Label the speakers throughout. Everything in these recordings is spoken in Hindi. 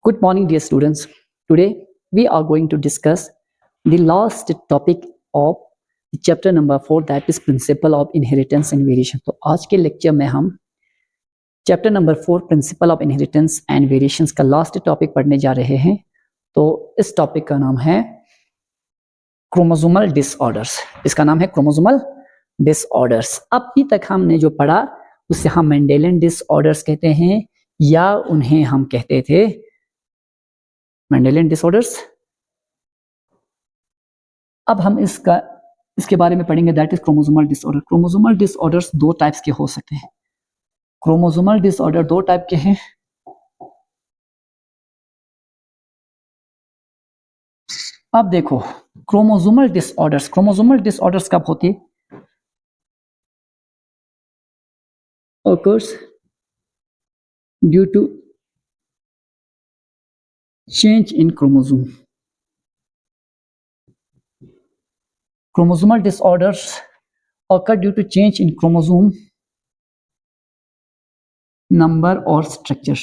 Speaker 1: Good morning, dear students. Today we are going to discuss the last topic of chapter number 4, that is principle of inheritance and variation. तो आज के लेक्चर में हम chapter number 4 principle of inheritance and variations का लास्ट टॉपिक पढ़ने जा रहे हैं। तो इस टॉपिक का नाम है क्रोमोसोमल डिसऑर्डर्स। इसका नाम है क्रोमोसोमल डिसऑर्डर्स। अभी तक हमने जो पढ़ा उसे हम मेंडेलियन डिसऑर्डर्स कहते हैं या उन्हें हम कहते थे मेंडेलियन डिसऑर्डर्स। अब हम इसके बारे में पढ़ेंगे, that is chromosomal disorder. Chromosomal disorders दो टाइप्स के हो सकते हैं। क्रोमोसोमल डिसऑर्डर दो टाइप के हैं। अब देखो क्रोमोसोमल डिसऑर्डर्स कब होती है? occurs due to change in chromosome. Chromosomal disorders occur due to change in chromosome number or structure.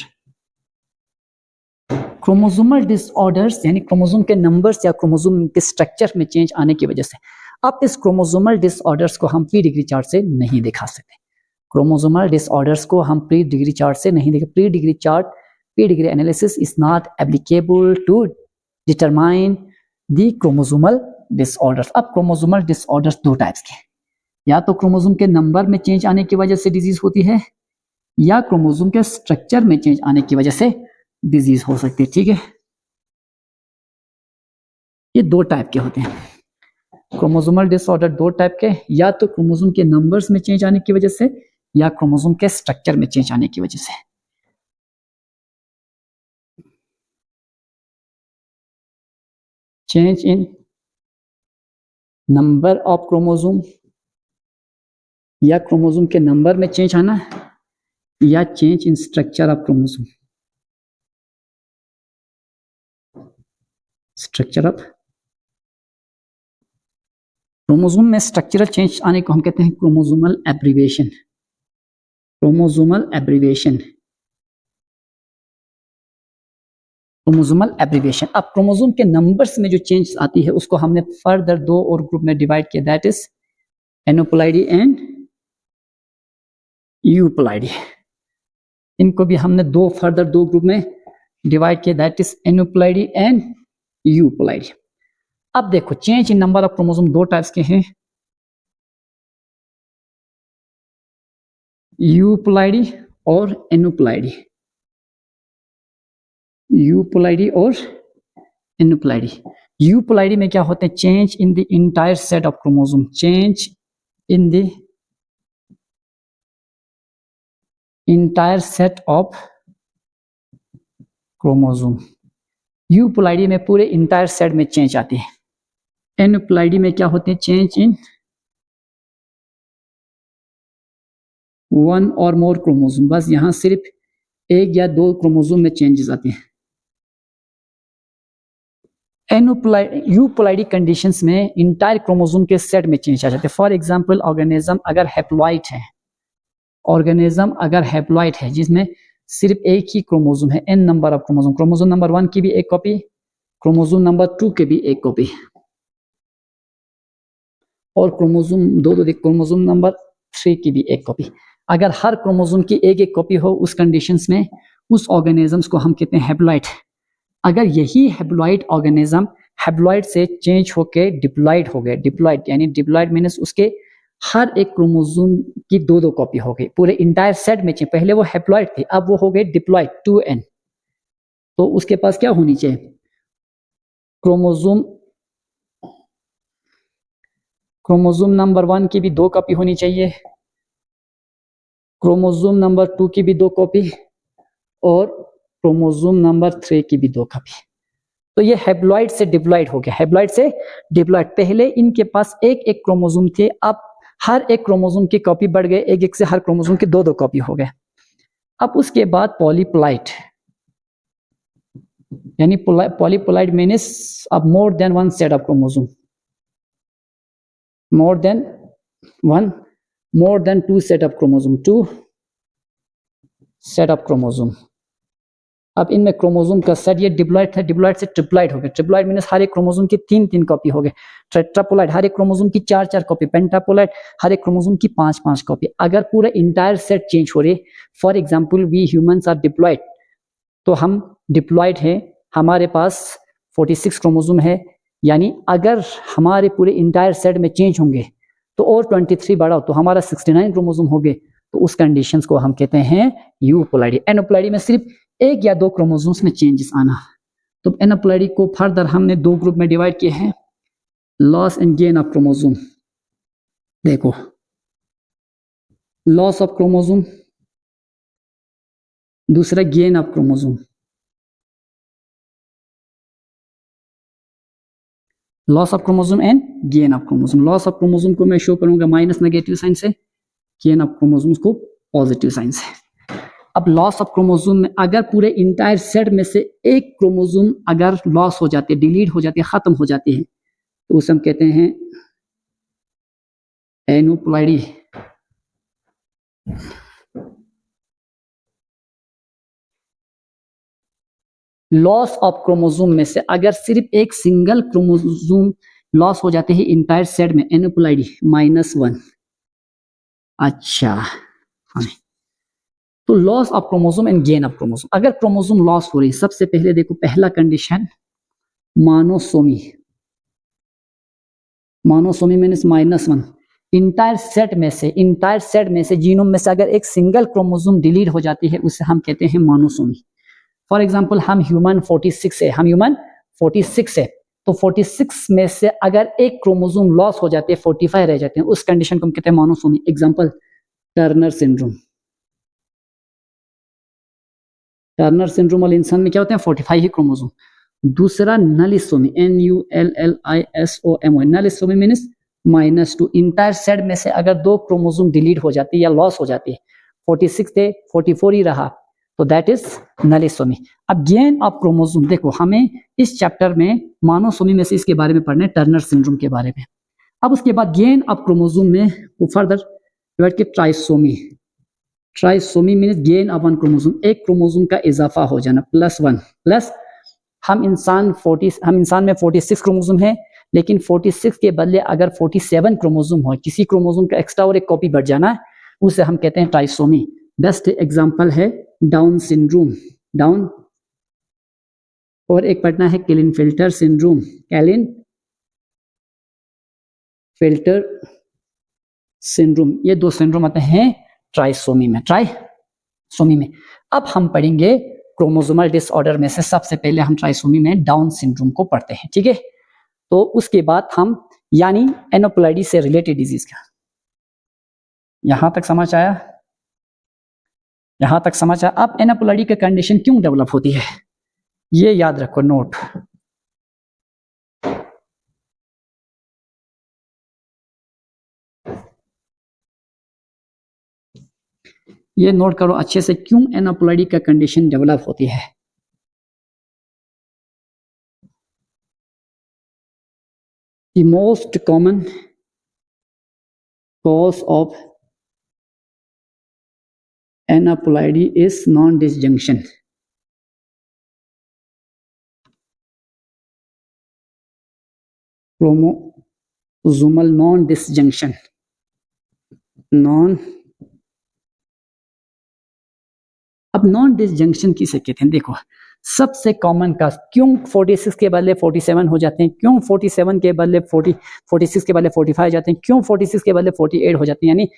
Speaker 1: Chromosomal disorders यानी क्रोमोसोम के नंबर्स या क्रोमोसोम के स्ट्रक्चर में चेंज आने की वजह से। अब इस क्रोमोसोमल डिसऑर्डर्स को हम प्री डिग्री चार्ट से नहीं दिखा सकते। क्रोमोसोमल डिसऑर्डर्स को हम प्री डिग्री चार्ट से नहीं देखें। Pedigree analysis is not applicable to determine the chromosomal disorders. अब क्रोमोसोमल डिसऑर्डर्स दो टाइप्स के, या तो क्रोमोसोम के नंबर में चेंज आने की वजह से डिजीज होती है या क्रोमोसोम के स्ट्रक्चर में चेंज आने की वजह से डिजीज हो सकती है। ठीक है, ये दो टाइप के होते हैं क्रोमोसोमल डिसऑर्डर। दो टाइप के, या तो क्रोमोसोम के नंबर्स में चेंज आने की वजह से या क्रोमोसोम के स्ट्रक्चर में चेंज आने की वजह से। Change in number of chromosome, या क्रोमोसोम के नंबर में चेंज आना, या change in structure of chromosome. Structure of chromosome में स्ट्रक्चरल चेंज आने को हम कहते हैं क्रोमोसोमल एब्रिविएशन। Chromosomal abbreviation. अब क्रोमोसोम के नंबर्स में जो चेंज आती है उसको हमने फर्दर दो और ग्रुप में डिवाइड किया, दैट इज एनोप्लॉइडी एंड यूप्लॉइडी। इनको भी हमने फर्दर दो ग्रुप में डिवाइड किया, दैट इज एनोप्लॉइडी एंड यूप्लॉइडी। अब देखो change in number of chromosome दो टाइप्स के हैं, यूप्लॉइडी और एनोप्लॉइडी। यूप्लॉइडी और एनोप्लॉइडी। यूप्लॉइडी में क्या होते हैं? Change in the entire set of chromosome. Change in the entire set of chromosome. Euploidy में पूरे इंटायर सेट में चेंज आती है। एनोप्लॉइडी में क्या होते हैं? चेंज इन वन और मोर क्रोमोसोम। बस यहां सिर्फ एक या दो क्रोमोसोम में चेंजेस आते हैं। यूप्लॉइडी कंडीशंस में इंटायर क्रोमोसोम के सेट में चेंज आ जाते हैं। फॉर एग्जांपल ऑर्गेनिज्म अगर हैप्लॉइड है, जिसमें सिर्फ एक ही क्रोमोसोम है, n number of chromosome number 1 की भी एक कॉपी, क्रोमोसोम नंबर 2 की भी एक कॉपी, और क्रोमोसोम नंबर 3 की भी एक कॉपी। अगर हर क्रोमोसोम की एक एक कॉपी हो, उस कंडीशंस में उस ऑर्गेनिजम्स को हम कहते हैं हैप्लॉइड। अगर यही हैप्लॉइड ऑर्गेनिज्म हैप्लॉइड से चेंज होके डिप्लॉइड हो गए, डिप्लॉइड यानी डिप्लॉइड मीन्स उसके हर एक क्रोमोसोम की दो कॉपी हो गई पूरे इंटायर सेट में। पहले वो हैप्लॉइड थे, अब वो हो गए डिप्लॉइड 2n। तो उसके पास क्या होनी चाहिए? क्रोमोसोम नंबर 1 की भी दो कॉपी होनी चाहिए, क्रोमोसोम नंबर 2 की भी दो कॉपी, और क्रोमोसोम नंबर 3 की भी दो कॉपी। तो ये हैप्लॉइड से डिप्लॉइड हो गया। हैप्लॉइड से डिप्लॉइड, पहले इनके पास एक एक क्रोमोसोम थे, अब हर एक क्रोमोसोम की कॉपी बढ़ गए, एक एक से हर क्रोमोसोम की दो कॉपी हो गए। अब उसके बाद पॉलीप्लॉइड, यानी पॉलीप्लॉइड मीन्स अब more than one set of chromosome, more than two set of chromosome, अब इनमें क्रोमोसोम का सेट, ये डिप्लॉइड था, डिप्लॉइड से ट्रिप्लॉइड हो गया, ट्रिप्लॉइड मीन्स हर एक क्रोमोसोम की 3-3 कॉपी हो गए, टेट्रापोलाइड हर एक क्रोमोसोम की 4-4 कॉपी, पेंटापोलाइड हर एक क्रोमोसोम की 5-5 कॉपी। अगर पूरा इंटायर सेट चेंज हो रही, for example we humans are diploid, तो हम डिप्लॉइड है, हमारे पास 46 क्रोमोसोम है, यानी अगर हमारे पूरे इंटायर सेट में चेंज होंगे तो और 23 बढ़ाओ तो हमारा 69 क्रोमोसोम हो गए, तो उस कंडीशंस को हम कहते हैं यूपोलाइडी। एनोप्लाइडी में सिर्फ 1 या 2 क्रोमोसोम्स में चेंजेस आना। तो एनोप्लाइडी को फर्दर हमने 2 ग्रुप में डिवाइड किए हैं, loss and gain of chromosome. देखो, लॉस ऑफ क्रोमोसोम, दूसरा gain of chromosome. Loss of chromosome and gain of chromosome. Loss of chromosome को मैं शो करूंगा माइनस नेगेटिव साइन से, गेन ऑफ क्रोमोसोम को पॉजिटिव साइन से। अब लॉस ऑफ क्रोमोसोम में अगर पूरे इंटायर सेट में से एक क्रोमोसोम अगर लॉस हो जाती है, डिलीट हो जाती है, खत्म हो जाती है, तो उसे हम कहते हैं एनोप्लाइडी। लॉस ऑफ क्रोमोसोम में से अगर सिर्फ एक सिंगल क्रोमोसोम लॉस हो जाते हैं इंटायर सेट में, एनोप्लाइडी -1। अच्छा, हाँ, तो loss of chromosome and gain of chromosome. अगर क्रोमोसोम लॉस हो रही, सबसे पहले देखो पहला condition monosomy. Monosomy means -1। Entire set में से जीनोम में से अगर एक सिंगल क्रोमोसोम डिलीट हो जाती है, उसे हम कहते हैं मोनोसोमी। फॉर एग्जाम्पल हम ह्यूमन 46 है, तो 46 में से अगर एक क्रोमोसोम लॉस हो जाते हैं, 45 रह जाते हैं, उस कंडीशन को हम कहते हैं monosomy. Example Turner syndrome. Turner syndrome वाले इंसान में क्या होते हैं, 45 ही क्रोमोसोम। दूसरा नलिसोमी, NULLISOMY। नलिसोमी मीन्स -2। इंटायर सेट में से अगर 2 क्रोमोसोम डिलीट हो जाती है या लॉस हो जाती है, 46 थे, 44 ही रहा, तो दैट इज नलिसोमी। अब गेन ऑफ क्रोमोसोम, देखो हमें इस चैप्टर में मोनोसोमी में से इसके बारे में पढ़ना है, टर्नर सिंड्रोम के बारे में। अब उसके बाद गेन ऑफ क्रोमोसोम में वो फर्दर डिवाइड के trisomy. Trisomy means gain of 1 chromosome, एक क्रोमोसोम का इजाफा हो जाना, +1। प्लस हम इंसान में 46 क्रोमोसोम है, लेकिन 46 के बदले अगर 47 क्रोमोसोम हो, किसी क्रोमोसोम का एक्स्ट्रा और एक कॉपी बढ़ जाना है, उसे हम कहते हैं ट्राइसोमी। बेस्ट एग्जांपल है डाउन सिंड्रोम, डाउन, और एक पढ़ना है क्लिनफिल्टर सिंड्रोम, क्लिनफिल्टर सिंड्रोम। ये 2 सिंड्रोम आते हैं ट्राइसोमी में। अब हम पढ़ेंगे क्रोमोसोमल डिसऑर्डर में से सबसे पहले हम ट्राइसोमी में डाउन सिंड्रोम को पढ़ते हैं, ठीक है। तो उसके बाद हम यानी एनोप्लाइडी से रिलेटेड डिजीज का, यहां तक समझ आया। अब एनोप्लाइडी का कंडीशन क्यों डेवलप होती है, ये याद रखो, नोट। ये नोट करो अच्छे से, क्यों एनोप्लाइडी का कंडीशन डेवलप होती है। The most common cause of aneuploidy is non-disjunction. Chromosomal non-disjunction. अब नॉन डिसजंक्शन किसे कहते हैं, देखो सबसे कॉमन का क्यों 46 के बदले 47 हो जाते हैं, क्यों 47 के बदले 46 के बदले 45 जाते हैं, क्यों 46 के बदले 48 हो जाते हैं। यानी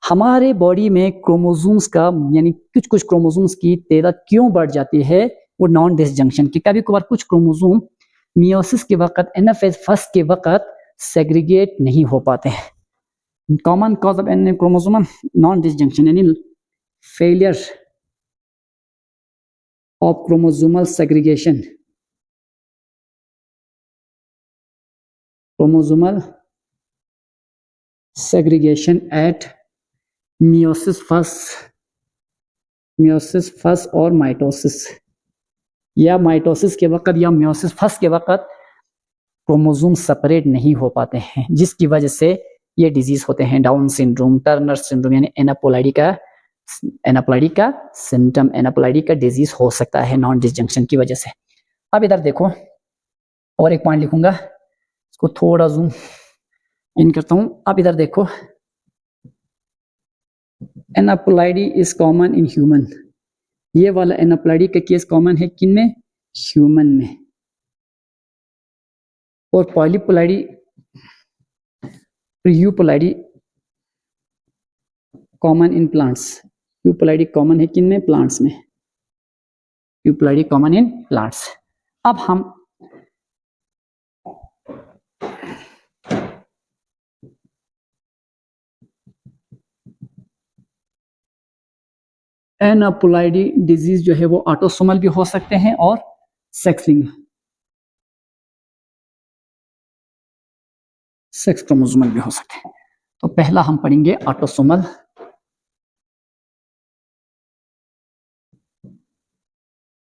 Speaker 1: हमारे बॉडी में क्रोमोसोम्स का, यानी कुछ कुछ क्रोमोसोम्स की तादाद क्यों बढ़ जाती है, वो नॉन डिसजंक्शन की। कभी कभार कुछ क्रोमोसोम मियोसिस के वक्त, एनाफेज फर्स्ट के वक्त सेग्रीगेट नहीं हो पाते हैं। Common cause of chromosomal non disjunction यानी failure of chromosomal segregation. Chromosomal segregation at meiosis first और माइटोसिस, या माइटोसिस के वक्त या मियोसिस फर्स्ट के वक्त क्रोमोसोम सेपरेट नहीं हो पाते हैं, जिसकी वजह से ये डिजीज होते हैं, डाउन सिंड्रोम, टर्नर सिंड्रोम यानी एनापोलाइडी का एनाप्लाइडी का सिम्टम, एनाप्लाइडी का डिजीज हो सकता है नॉन डिसजंक्शन की वजह से। अब इधर देखो और एक पॉइंट लिखूंगा, इसको थोड़ा जूम इन करता हूं। अब इधर देखो, एनाप्लाइडी इज कॉमन इन ह्यूमन, ये वाला एनाप्लाइडी का केस कॉमन है किन में? ह्यूमन में। और polyploidy, euploidy common in plants, euploidy common है किन में? प्लांट्स में। Euploidy common in plants. अब हम एनाप्लाइडी डिजीज जो है वो ऑटोसोमल भी हो सकते हैं और सेक्स लिंक, सेक्स क्रोमोसोमल भी हो सकते हैं। तो पहला हम पढ़ेंगे autosomal.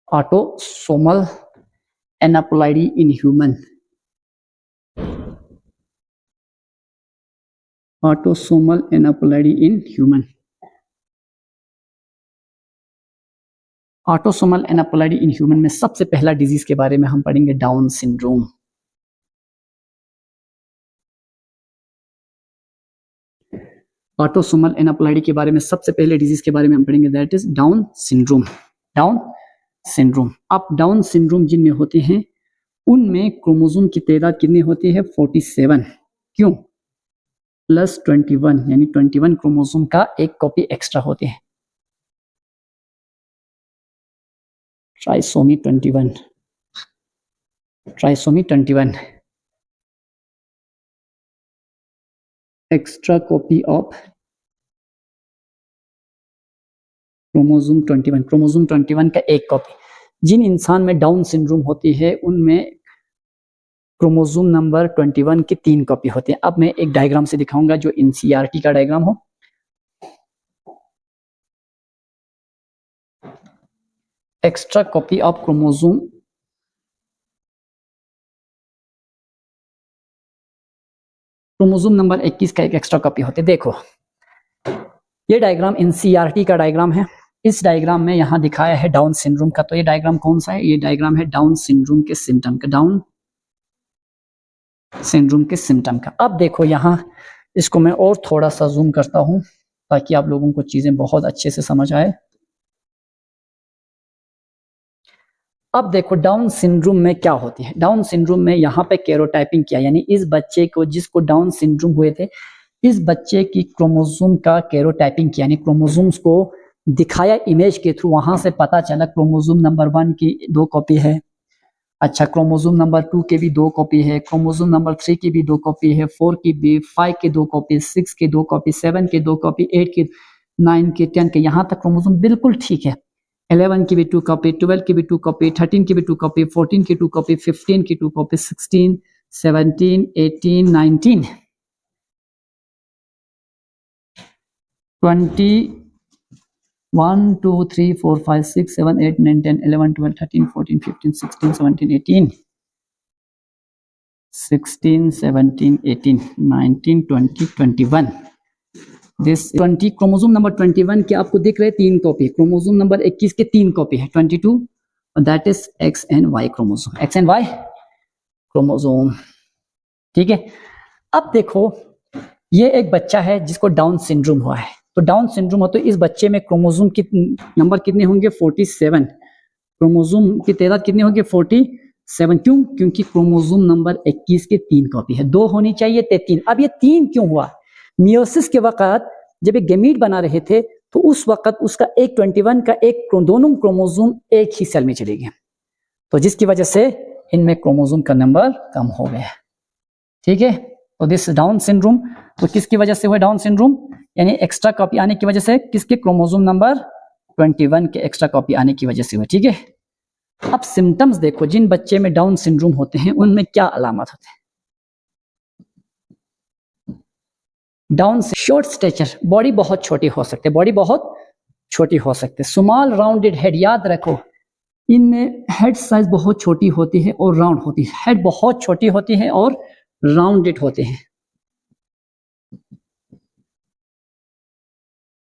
Speaker 1: Autosomal aneuploidy in human, autosomal aneuploidy in human. Autosomal aneuploidy in human में सबसे पहला डिजीज के बारे में हम पढ़ेंगे डाउन सिंड्रोम। ऑटोसोमल एनाप्लाइडी के बारे में सबसे पहले डिजीज के बारे में हम पढ़ेंगे, that is down syndrome. Down syndrome. अब डाउन सिंड्रोम जिनमें होते हैं उनमें क्रोमोसोम की तादाद कितनी होती है? 47। क्यों? प्लस 21, यानी 21 क्रोमोसोम का एक कॉपी एक्स्ट्रा होते हैं। Trisomy 21, trisomy 21 extra copy of chromosome 21, chromosome 21 का एक कॉपी। जिन इंसान में डाउन सिंड्रोम होती है उनमें क्रोमोसोम नंबर 21 की 3 कॉपी होती है। अब मैं एक डायग्राम से दिखाऊंगा जो एनसीईआरटी का डायग्राम हो। Extra copy of chromosome, chromosome number 21 का एक एक्स्ट्रा कॉपी होते। देखो ये डायग्राम एनसीईआरटी का डायग्राम है। इस डायग्राम में यहां दिखाया है डाउन सिंड्रोम का। तो ये डायग्राम कौन सा है? ये डायग्राम है डाउन सिंड्रोम के सिम्टम का, डाउन सिंड्रोम के सिम्टम का। अब देखो यहां, इसको मैं और थोड़ा सा जूम करता हूं ताकि आप लोगों को चीजें बहुत अच्छे से समझ आए। अब देखो डाउन सिंड्रोम में क्या होती है। डाउन सिंड्रोम में यहाँ पे कैरोटाइपिंग किया, यानी इस बच्चे को जिसको डाउन सिंड्रोम हुए थे, इस बच्चे की क्रोमोसोम का कैरोटाइपिंग किया, यानी क्रोमोसोम्स को दिखाया इमेज के थ्रू। वहां से पता चला क्रोमोसोम नंबर 1 की 2 कॉपी है, अच्छा क्रोमोसोम नंबर 2 के भी 2 कॉपी है, क्रोमोसोम नंबर 3 की भी 2 कॉपी है, 4 की भी, 5 के 2 कॉपी, 6 के 2 कॉपी, 7 के 2 कॉपी, 8 के, 9 के, 10 के, यहाँ तक क्रोमोसोम बिल्कुल ठीक है। 11 की भी 2 कॉपी, 12 की भी 2 कॉपी, 13 की भी 2 कॉपी, 14 की 2 कॉपी, 15 की 2 कॉपी, 16, 17, 18, 19, 20, 1, 2, 3, 4, 5, 6, 7, 8, 9, 10, 11, 12, 13, 14, 15, 16, 17, 18, 16, 17, 18, 19, 20, 21। दिस 20 क्रोमोसोम नंबर 21 के आपको दिख रहे 3 कॉपी, क्रोमोसोम नंबर 21 के 3 कॉपी है, 22, और that is X and Y chromosome, X and Y chromosome. ठीक है। अब देखो ये एक बच्चा है जिसको डाउन सिंड्रोम हुआ है। तो डाउन सिंड्रोम हो तो इस बच्चे में क्रोमोसोम की नंबर कितने होंगे? 47। क्रोमोसोम की तादाद कितनी होगी? 47। क्यों? क्योंकि क्रोमोसोम नंबर 21 के 3 कॉपी है, 2 होनी चाहिए थे 3। अब ये 3 क्यों हुआ? मियोसिस के वक्त जब ये गैमीट बना रहे थे तो उस वक्त उसका एक 21 का एक, दोनों क्रोमोसोम एक ही सेल में चले गए, तो जिसकी वजह से इनमें क्रोमोसोम का नंबर कम हो गया। ठीक है। तो दिस डाउन सिंड्रोम, तो किसकी वजह से हुआ डाउन सिंड्रोम? यानी एक्स्ट्रा कॉपी आने की वजह से, किसके? क्रोमोसोम नंबर 21 के एक्स्ट्रा कॉपी आने की वजह से हुआ। ठीक है। अब सिम्टम्स देखो, जिन बच्चे में डाउन सिंड्रोम होते हैं उनमें क्या अलामत होते हैं? डाउन शॉर्ट स्टेचर, बॉडी बहुत छोटी हो सकती है, बॉडी बहुत छोटी हो सकती है। स्मॉल राउंडेड हेड, याद रखो इनमें हेड साइज बहुत छोटी होती है और राउंड होती है। हेड बहुत छोटी होती है और राउंडेड होते हैं।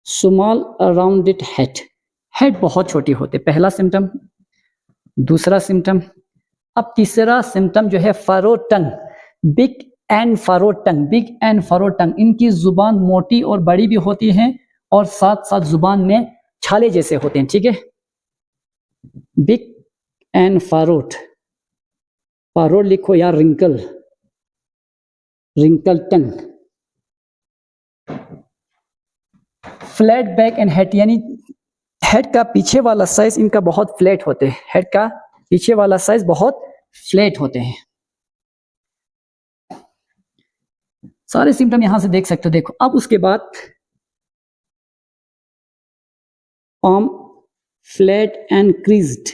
Speaker 1: स्मॉल राउंडेड हेड, हेड बहुत छोटी होते, पहला सिम्टम। दूसरा सिम्टम, अब तीसरा सिम्टम जो है furrow tongue, big and furrow tongue, big and furrow tongue, इनकी जुबान मोटी और बड़ी भी होती है और साथ साथ जुबान में छाले जैसे होते हैं, ठीक है। बिग एंड फरोट, फरोट लिखो या wrinkle, wrinkle tongue. Flat back and head, यानी हेड का पीछे वाला साइज इनका बहुत फ्लैट होते हैं, हेड का पीछे वाला साइज बहुत फ्लैट होते हैं। सारे सिम्टम यहां से देख सकते हो। देखो अब उसके बाद palm फ्लैट एंड क्रीज्ड।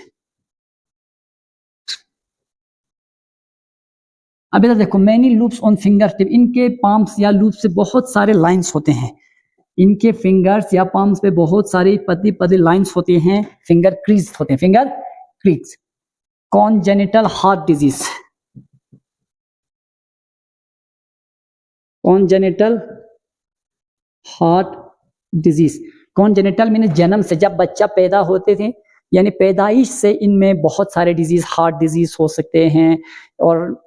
Speaker 1: अब इधर देखो, many loops on finger tip, इनके पाम्स या लूप से बहुत सारे लाइंस होते हैं, इनके फिंगर्स या पाम्स पे बहुत सारी पतली पतली लाइंस होती हैं, फिंगर क्रीज होते हैं, finger crease. Congenital heart disease, congenital heart disease, congenital mean जन्म से, जब बच्चा पैदा होते थे यानी पैदाइश से इनमें बहुत सारे डिजीज, हार्ट डिजीज हो सकते हैं। और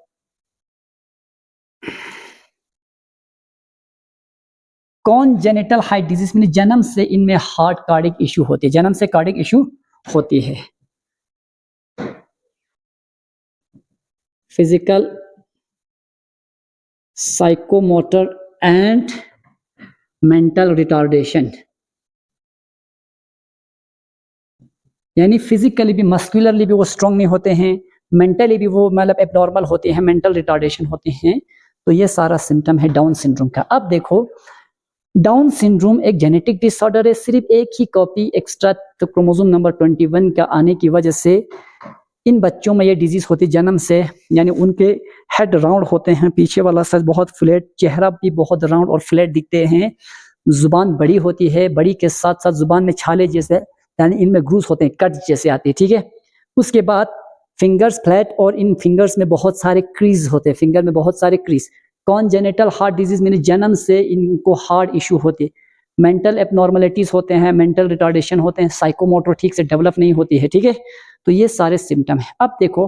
Speaker 1: कॉन्जेनिटल हार्ट डिजीज मीन जन्म से इनमें हार्ट कार्डिक इश्यू होती है, जन्म से कार्डिक इश्यू होती है। Physical, psychomotor and mental retardation, यानी फिजिकली भी मस्कुलरली भी वो स्ट्रांग नहीं होते हैं, मेंटली भी वो मतलब एबनॉर्मल होते हैं, मेंटल रिटार्डेशन होते हैं। तो ये सारा सिम्टम है डाउन सिंड्रोम का। अब देखो, डाउन सिंड्रोम एक जेनेटिक डिसऑर्डर है, सिर्फ एक ही कॉपी एक्स्ट्रा तो क्रोमोसोम नंबर 21 का आने की वजह से इन बच्चों में ये डिजीज होती जन्म से, यानी उनके हेड राउंड होते हैं, पीछे वाला साइज बहुत फ्लैट, चेहरा भी बहुत राउंड और फ्लैट दिखते हैं, जुबान बड़ी होती है, बड़ी के साथ साथ जुबान में छाले जैसे यानी इनमें ग्रूस होते हैं, कट जैसे आते हैं, ठीक है। उसके बाद फिंगर्स फ्लैट और इन फिंगर्स में बहुत सारे क्रीज होते हैं, फिंगर में बहुत सारे crease. Congenital heart disease mean जन्म से इनको हार्ट इश्यू होते, मेंटल एबनॉर्मलिटीज होते हैं, मेंटल रिटार्डेशन होते हैं, साइकोमोटर ठीक से डेवलप नहीं होती है, ठीक है। तो ये सारे सिम्टम है। अब देखो,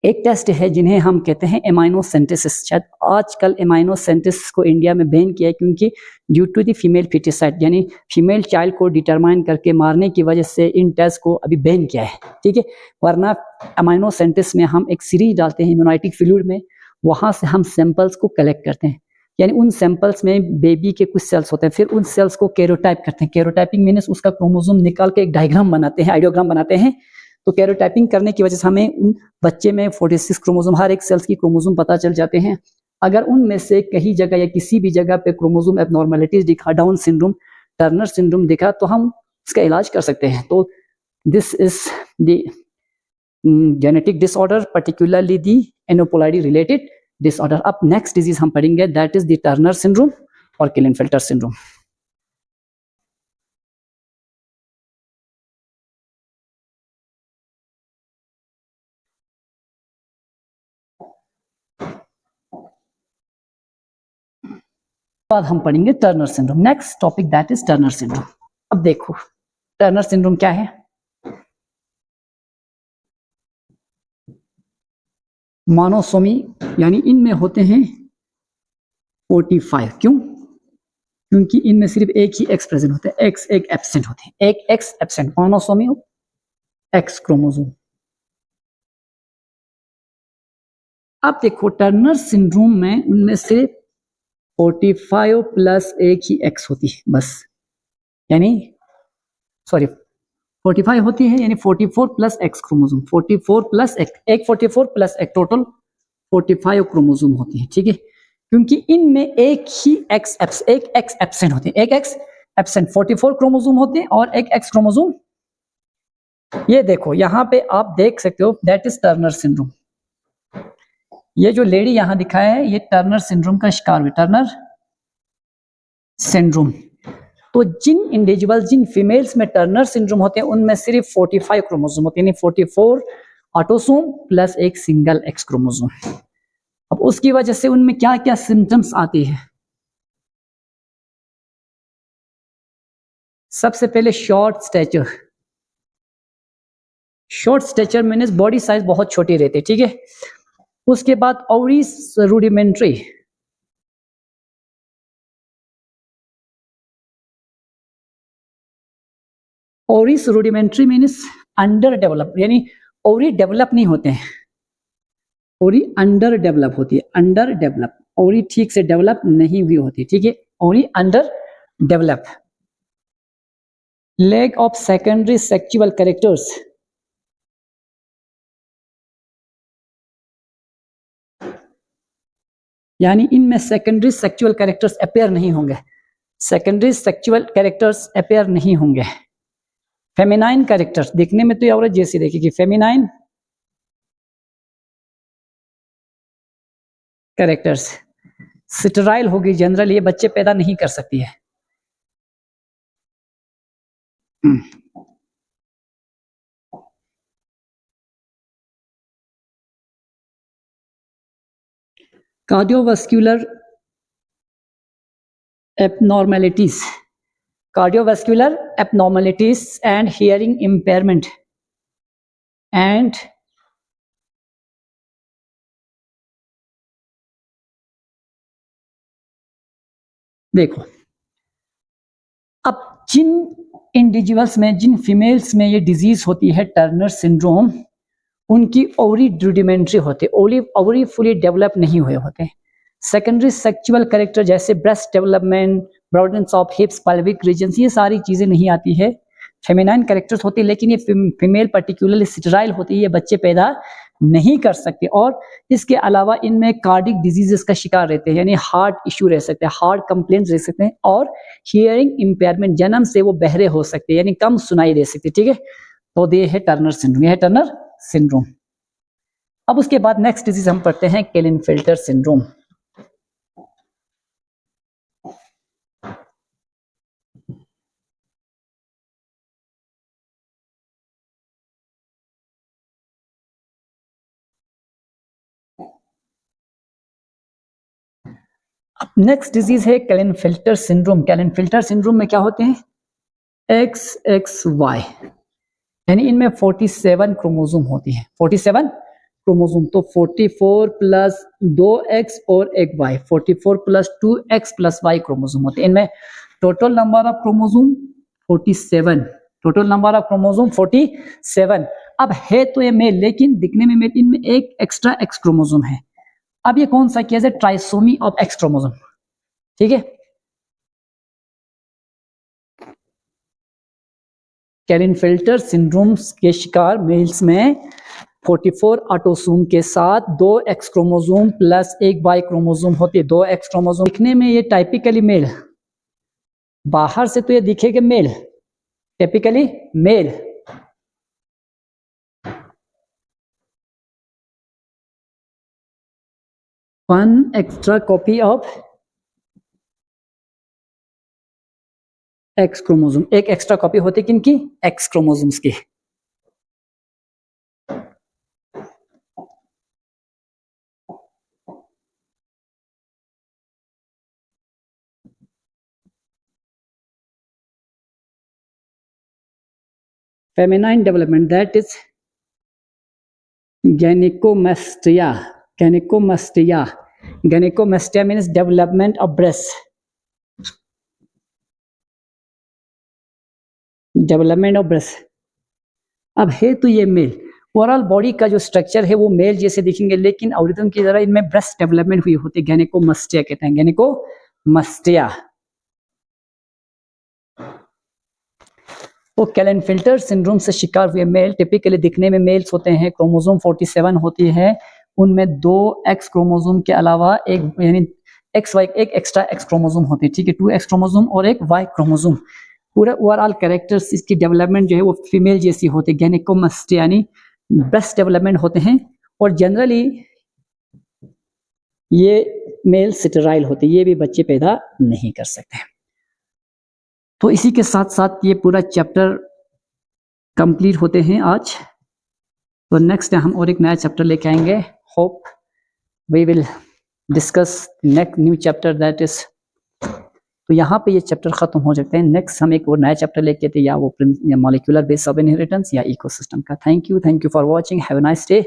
Speaker 1: एक टेस्ट है जिन्हें हम कहते हैं एमाइनोसेंटेसिस। शायद आजकल एमाइनोसेंटेसिस को इंडिया में बैन किया है क्योंकि due to the female foeticide, यानी फीमेल चाइल्ड को डिटरमाइन करके मारने की वजह से इन टेस्ट को अभी बैन किया है, ठीक है। वरना एमाइनोसेंटेसिस में हम एक सीरीज डालते हैं इम्यूनाइटिक फ्लूइड में, वहां से हम सैंपल्स को कलेक्ट करते हैं, यानी उन सैंपल्स में बेबी के कुछ सेल्स होते हैं, फिर उन सेल्स को कैरोटाइप करते हैं। कैरोटाइपिंग मीन्स उसका क्रोमोसोम निकाल के एक डायग्राम बनाते हैं, आइडियोग्राम बनाते हैं। तो कैरोटाइपिंग करने की वजह से हमें उन बच्चे में 46 क्रोमोसोम, हर एक सेल्स की क्रोमोसोम पता चल जाते हैं। अगर उनमें से कहीं जगह या किसी भी जगह पे क्रोमोसोम एबनॉर्मलिटीज दिखा, डाउन सिंड्रोम, टर्नर सिंड्रोम दिखा, तो हम उसका इलाज कर सकते हैं। तो this is the genetic disorder, particularly the aneuploidy related disorder. अब नेक्स्ट डिजीज हम पढ़ेंगे, that is the Turner syndrome और क्लिनफेल्टर सिंड्रोम। बाद हम पढ़ेंगे Turner syndrome. Next topic that is Turner syndrome. अब देखो, टर्नर सिंड्रोम क्या है? मोनोसोमी, यानी इनमें होते हैं 45। क्यों? क्योंकि इनमें सिर्फ एक ही एक्स प्रेजेंट होते हैं, एक्स एक एब्सेंट होते हैं, एक x absent, monosomy x chromosome. अब देखो, टर्नर सिंड्रोम में उनमें से 45 प्लस एक ही एक्स होती है बस, यानी सॉरी 45 होती है, यानी 44 प्लस एक्स क्रोमोसोम, 44 प्लस एक 44 प्लस एक, टोटल 45 क्रोमोसोम होती है, ठीक है। क्योंकि इनमें एक ही एक्स एब्सेंट होते हैं, एक एक्स एब्सेंट, 44 क्रोमोसोम होते हैं और एक एक्स क्रोमोसोम। ये देखो यहां पे आप देख सकते हो, दैट इज टर्नर सिंड्रोम। ये जो लेडी यहां दिखाया है, ये टर्नर सिंड्रोम का शिकार हुई, टर्नर सिंड्रोम। तो जिन इंडिविजुअल, जिन फीमेल्स में टर्नर सिंड्रोम होते हैं, उनमें सिर्फ 45 क्रोमोसोम होते हैं, यानी 44 ऑटोसोम प्लस एक सिंगल एक्स क्रोमोसोम। अब उसकी वजह से उनमें क्या क्या सिम्टम्स आती है? सबसे पहले short stature, short stature means body size बहुत छोटी रहती है, ठीक है। उसके बाद ovaries rudimentary, ovaries rudimentary means under develop, यानी ओवरी डेवलप नहीं होते हैं, ओवरी अंडर डेवलप होती है, अंडर डेवलप, ओवरी ठीक से डेवलप नहीं हुई होती, ठीक है, ovary under develop. Lack of secondary sexual characters, यानी इनमें सेकेंडरी सेक्सुअल कैरेक्टर्स अपेयर नहीं होंगे, सेकेंडरी सेक्सुअल कैरेक्टर्स अपेयर नहीं होंगे। फेमिनाइन कैरेक्टर्स, देखने में तो ये औरत जैसी देखेगी, फेमिनाइन कैरेक्टर्स। स्टेराइल होगी जनरल, ये बच्चे पैदा नहीं कर सकती है। Cardiovascular abnormalities, cardiovascular abnormalities and hearing impairment and देखो, अब जिन इंडिविजुअल्स में, जिन फीमेल्स में ये डिजीज होती है टर्नर सिंड्रोम, उनकी ओवरी रूडिमेंट्री होते, ओवरी फुली डेवलप नहीं हुए होते। सेकेंडरी सेक्सुअल कैरेक्टर जैसे breast development, broadness of hips, pelvic regions, ये सारी चीजें नहीं आती है। फेमिनाइन कैरेक्टर्स होती है, लेकिन ये फीमेल पर्टिकुलरली स्टेराइल होती है, ये बच्चे पैदा नहीं कर सकते। और इसके अलावा इनमें कार्डिक डिजीजेस का शिकार रहते हैं, यानी हार्ट इश्यू रह सकते हैं, हार्ट कंप्लेंट्स रह सकते हैं, और हियरिंग इंपेयरमेंट, जन्म से वो बहरे हो सकते हैं, यानी कम सुनाई दे सकती है, ठीक है। तो ये है टर्नर सिंड्रोम, ये है टर्नर सिंड्रोम। अब उसके बाद नेक्स्ट डिजीज हम पढ़ते हैं केलिनफिल्टर सिंड्रोम। नेक्स्ट डिजीज है केलिनफिल्टर सिंड्रोम। केलिनफिल्टर सिंड्रोम में क्या होते हैं, XXY, यानी इनमें 47 क्रोमोसोम होती है, 47 क्रोमोसोम। तो 44 प्लस 2X और एक Y, 44 plus 2X plus Y chromosome होते हैं। इनमें total number of chromosome 47, total number of chromosome 47। अब है तो ये मेल, लेकिन दिखने में मेल, इनमें एक एक्स्ट्रा X क्रोमोसोम है। अब ये कौन सा केस है, ट्राइसोमी ऑफ X क्रोमोसोम, ठीक है। केलिनफिल्टर सिंड्रोम के शिकार मेल्स में 44 ऑटोसोम के साथ 2 X क्रोमोसोम प्लस एक Y क्रोमोसोम होते हैं, 2 X क्रोमोसोम। दिखने में ये टाइपिकली मेल, बाहर से तो ये दिखेगा male, typically male. One extra copy of X chromosome, एक एक्स्ट्रा कॉपी होती है किनकी, X क्रोमोसोम्स की। Feminine development, that is gynecomastia, gynecomastia, gynecomastia means development of breast, development of breast. अब है तो ये मेल, ओवरऑल बॉडी का जो स्ट्रक्चर है वो मेल जैसे दिखेंगे, लेकिन ऑरिजिन की तरह इनमें ब्रेस्ट डेवलपमेंट हुई होती है, gynecomastia कहते हैं, gynecomastia। वो केलिनफिल्टर सिंड्रोम से शिकार हुए मेल टिपिकली दिखने में मेल्स होते हैं, क्रोमोसोम 47 होती है, उनमें 2 X क्रोमोसोम के अलावा एक, यानी XY, एक एक्स्ट्रा X क्रोमोसोम होती है, ठीक है, 2 X क्रोमोसोम और एक Y क्रोमोसोम। पूरा ओवरऑल कैरेक्टर्स इसकी डेवलपमेंट जो है वो फीमेल जैसी होती है, gynecomastia, यानी ब्रेस्ट डेवलपमेंट होते हैं। और जनरली ये मेल स्टेराइल होते हैं, ये भी बच्चे पैदा नहीं कर सकते। तो इसी के साथ साथ ये पूरा चैप्टर कंप्लीट होते हैं आज। तो नेक्स्ट हम और एक नया चैप्टर लेके आएंगे। Hope we will discuss next new chapter, that is तो यहाँ पे ये चैप्टर खत्म हो जाते हैं। नेक्स्ट हम एक और नया चैप्टर लेके थे, या वो मॉलिक्यूलर बेस ऑफ इनहेरिटेंस या इकोसिस्टम का। Thank you for watching, have a nice day.